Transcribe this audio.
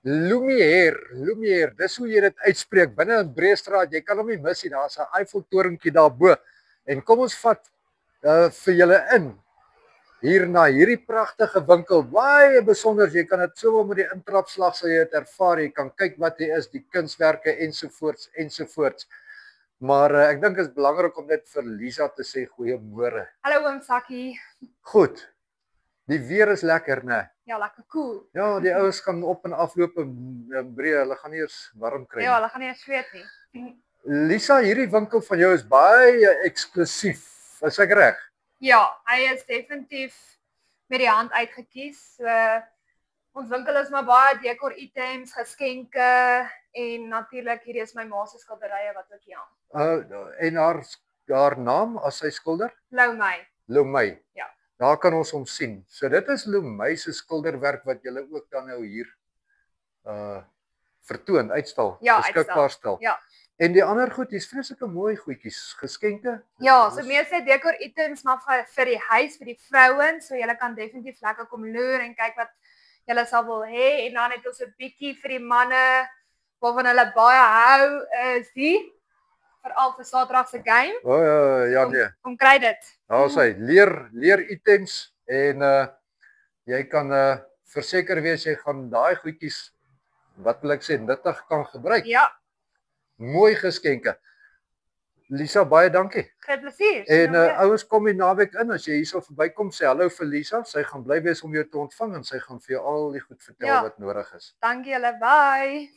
Lumière, dis hoe jy dit uitspreek, binne in Breestraat, jy kan hom nie mis nie, daar's 'n Eiffeltoringkie daarbo, en kom ons vat vir julle hier na hierdie pragtige winkel, baie besonder, jy kan dit so met die intrapslag sal jy dit ervaar, jy kan kyk wat hier is, die kunswerke ensovoorts, maar ek dink is belangrik om net vir Lisa te sê goeiemôre. Hallo oom Sakkie. Goed, die weer is lekker, né? Ja, lekker cool. Ja, die ouens gaan op en afloop in Bree, hulle gaan nie eers warm kry nie. Ja, hulle gaan nie eens sweet nie. Lisa, hierdie winkel van jou is baie eksklusief, is ek reg? Ja, hy is definitief met die hand uitgekies. So ons winkel is maar baie dekor items, geskenke en natuurlik hierdie is my ma se skilderye wat ook hier hang. En haar naam as sy skilder? Lomey. Ja. Daar kan ons hom sien. So dit is Lomey se skilderwerk wat julle ook dan nou hier vertoon, uitstal, Ja, beskikbaar stel. Ja. En die ander goed, dis vreeslike mooi goedjies, geskenke. Ja, so meeste dekor items maar vir die huis, vir die vrouens, so julle kan definitief lekker kom loer en kyk wat julle sal wil hê en dan het ons 'n bietjie vir die manne waarvan hulle baie hou is die veral vir Saterdag se game. Ja nee. Kom kry dit. Daar's hy, leer items en jy kan verseker wees jy gaan daai goedjies wat wil ek sê nuttig kan gebruik. Ja. Mooi geskenke. Lisa, baie dankie. Groot plesier. En ouens kom die naweek in as jy hierso verbykom, sê hallo vir Lisa. Sy gaan bly wees om jou te ontvang en sy gaan vir jou al die goed vertel wat nodig is. Dankie julle, bye.